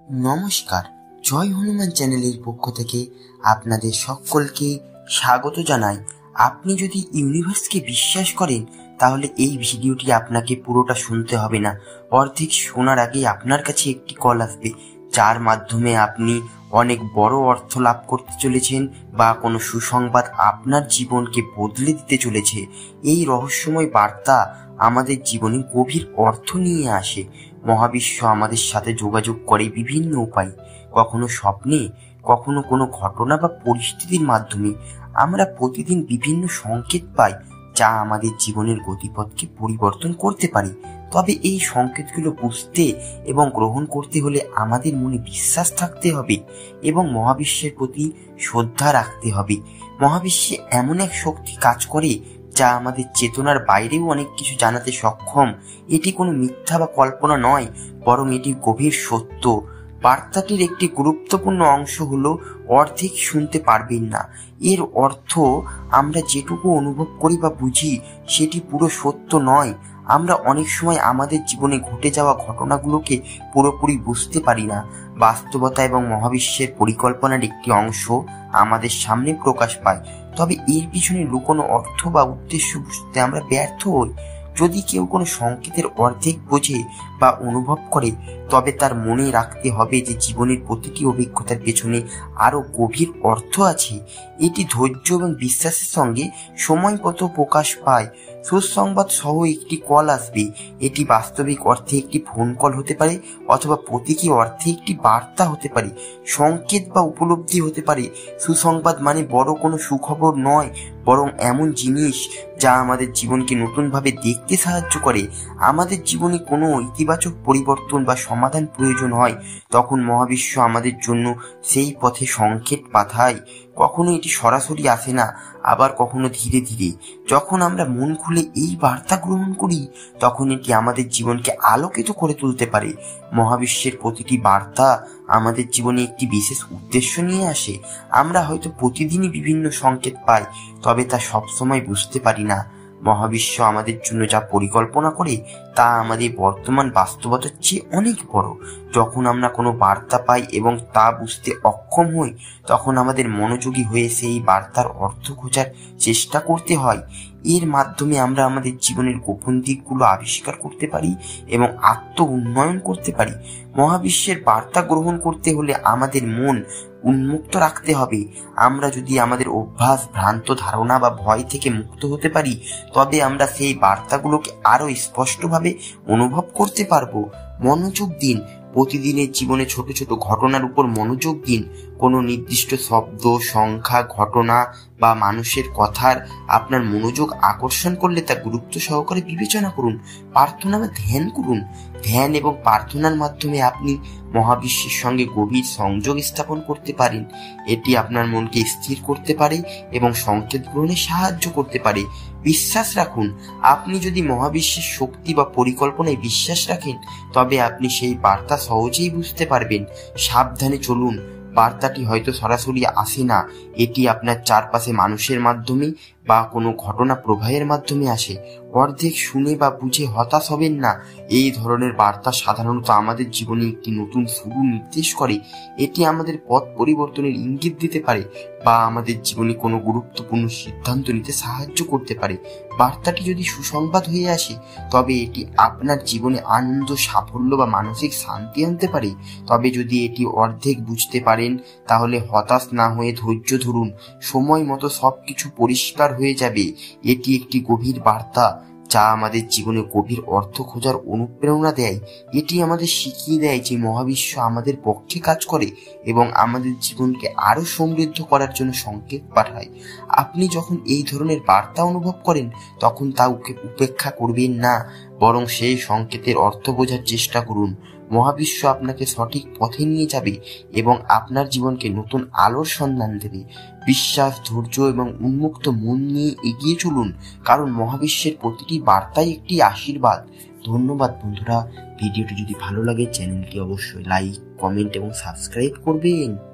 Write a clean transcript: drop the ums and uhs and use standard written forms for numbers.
নমস্কার, জয় হনুমান চ্যানেলের পক্ষ থেকে আপনাদের সকলকে স্বাগত জানাই। আপনি যদি ইউনিভার্সকে বিশ্বাস করেন তাহলে এই ভিডিওটি আপনাকে পুরোটা শুনতে হবে না। অর্ধেক শোনার আগে আপনার কাছে একটি কল আসবে, যার মাধ্যমে আপনি অনেক বড় অর্থ লাভ করতে চলেছেন বা কোনো সুসংবাদ আপনার জীবনকে বদলে দিতে চলেছে। এই রহস্যময় বার্তা আমাদের জীবনে গভীর অর্থ নিয়ে আসে। মহাবিশ্ব আমাদের সাথে যোগাযোগ করে বিভিন্ন উপায়ে, কখনো স্বপ্নে, কখনো কোনো ঘটনা বা পরিস্থিতির মাধ্যমে। আমরা প্রতিদিন বিভিন্ন সংকেত পাই যা আমাদের জীবনের গতিপথকে পরিবর্তন করতে পারে। তবে এই সংকেতগুলো বুঝতে এবং গ্রহণ করতে হলে আমাদের মনে বিশ্বাস থাকতে হবে এবং মহাবিশ্বের প্রতি শ্রদ্ধা রাখতে হবে। মহাবিশ্বে এমন এক শক্তি কাজ করে যা আমাদের চেতনার বাইরেও অনেক কিছু জানাতে সক্ষম। এটি কোনো মিথ্যা বা কল্পনা নয়, বরং এটি গভীর সত্য। বার্তাটির একটি গুরুত্বপূর্ণ অংশ হলো অর্ধেক শুনতে পারবেন না। এর অর্থ আমরা যেটুকু অনুভব করি বা বুঝি সেটি পুরো সত্য নয়। আমরা অনেক সময় আমাদের জীবনে ঘটে যাওয়া ঘটনাগুলোকে পুরোপুরি বুঝতে পারি না। বাস্তবতা এবং মহাবিশ্বের পরিকল্পনার একটি অংশ আমাদের সামনে প্রকাশ পায়, তবে এর পিছনে লুকোনো অর্থ বা উদ্দেশ্য বুঝতে আমরা ব্যর্থ হই। যদি কেউ কোনো সংকেতের অর্ধেক বোঝে বা অনুভব করে, তবে তার মনে রাখতে হবে যে জীবনের প্রতিটি অভিজ্ঞতার পেছনে আরো গভীর অর্থ আছে। এটি ধৈর্য এবং বিশ্বাসের সঙ্গে সময় মতো প্রকাশ পায়। সুসংবাদ সহ একটি কল আসবে। এটি বাস্তবিক অর্থে একটি ফোন কল হতে পারে অথবা প্রতীকী অর্থে একটি বার্তা হতে পারে, সংকেত বা উপলব্ধি হতে পারে। সুসংবাদ মানে বড় কোনো সুখবর নয়, বরং এমন জিনিস যা আমাদের জীবনকে নতুনভাবে দেখতে সাহায্য করে। আমাদের জীবনে কোনো ইতিবাচক পরিবর্তন বা সমাধান প্রয়োজন হয়, তখন মহাবিশ্ব আমাদের জন্য সেই পথে সংকেত পাঠায়। কখনো এটি সরাসরি আসে না, আবার কখনো ধীরে ধীরে। যখন আমরা মন খুলে এই বার্তা গ্রহণ করি, তখন এটি আমাদের জীবনকে আলোকিত করে তুলতে পারে। মহাবিশ্বের প্রতিটি বার্তা আমাদের জীবনে একটি বিশেষ উদ্দেশ্য নিয়ে আসে। আমরা হয়তো প্রতিদিনই বিভিন্ন সংকেত পাই, তবে তা সবসময় বুঝতে পারি না। মহাবিশ্ব আমাদের জন্য যা পরিকল্পনা করে তা আমাদের বর্তমান বাস্তবতার চেয়ে অনেক বড়। যখন আমরা কোনো বার্তা পাই এবং তা বুঝতে অক্ষম হই, তখন আমাদের মনোযোগী হয়ে সেই বার্তার অর্থ খোঁজার চেষ্টা করতে হয়। এর মাধ্যমে আমরা আমাদের জীবনের গোপন দিকগুলো আবিষ্কার করতে পারি এবং আত্ম উন্নয়ন করতে পারি। মহাবিশ্বের বার্তা গ্রহণ করতে হলে আমাদের মন উন্মুক্ত রাখতে হবে। আমরা যদি আমাদের অভ্যাস, ভ্রান্ত ধারণা বা ভয় থেকে মুক্ত হতে পারি, তবে আমরা সেই বার্তাগুলোকে আরো স্পষ্টভাবে অনুভব করতে পারবো। মনোযোগ দিন। প্রতিদিনের জীবনে ছোট ছোট ঘটনার উপর মনোযোগ দিন। কোনো নির্দিষ্ট শব্দ, সংখ্যা, ঘটনা বা মানুষের কথার আপনার মনোযোগ আকর্ষণ করলে তা গুরুত্ব সহকারে বিবেচনা করুন। প্রার্থনা বা ধ্যান করুন। ধ্যান এবং প্রার্থনার মাধ্যমে আপনি মহাবিশ্বের সঙ্গে গভীর সংযোগ স্থাপন করতে পারেন। এটি আপনার মনকে স্থির করতে পারে এবং সংকেত গ্রহণে সাহায্য করতে পারে। বিশ্বাস রাখুন। আপনি যদি মহাবিশ্বের শক্তি বা পরিকল্পনায় বিশ্বাস রাখেন, তবে আপনি সেই বার্তা সহজেই বুঝতে পারবেন। সাবধানে চলুন। বার্তাটি হয়তো সরাসরি আসে না, এটি আপনার চারপাশে মানুষের মাধ্যমে বা কোনো ঘটনা প্রবাহের মাধ্যমে আসে। অর্ধেক শুনে বা বুঝে হতাশ হবেন না। এই ধরনের বার্তা সাধারণত আমাদের জীবনে একটি নতুন শুরু নির্দেশ করে। এটি আমাদের পথ পরিবর্তনের ইঙ্গিত দিতে পারে বা আমাদের জীবনে কোনো গুরুত্বপূর্ণ সিদ্ধান্ত নিতে সাহায্য করতে পারে। বার্তাটি যদি সুসংবাদ হয়ে আসে, তবে এটি আপনার জীবনে আনন্দ, সাফল্য বা মানসিক শান্তি আনতে পারে। তবে যদি এটি অর্ধেক বুঝতে পারেন, তাহলে হতাশ না হয়ে ধৈর্য ধরুন। সময় মতো সবকিছু পরিষ্কার হয়ে যাবে। এটি একটি গভীর বার্তা যা আমাদের জীবনে গভীর অর্থ খোঁজার অনুপ্রেরণা দেয়। এটি আমাদের শিখিয়ে দেয় যে মহাবিশ্ব আমাদের পক্ষে কাজ করে এবং আমাদের জীবনকে আরো সমৃদ্ধ করার জন্য সংকেত পাঠায়। আপনি যখন এই ধরনের বার্তা অনুভব করেন, তখন তা উপেক্ষা করবেন না, বরং সেই সংকেতের অর্থ বোঝার চেষ্টা করুন। মহাবিশ্ব আপনাকে সঠিক পথে নিয়ে যাবে এবং আপনার জীবনকে নতুন আলোর সন্ধান দেবে। বিশ্বাস, ধৈর্য এবং উন্মুক্ত মন নিয়ে এগিয়ে চলুন, কারণ মহাবিশ্বের প্রতিটি বার্তাই একটি আশীর্বাদ। ধন্যবাদ বন্ধুরা। ভিডিওটি যদি ভালো লাগে চ্যানেলটি অবশ্যই লাইক, কমেন্ট এবং সাবস্ক্রাইব করবেন।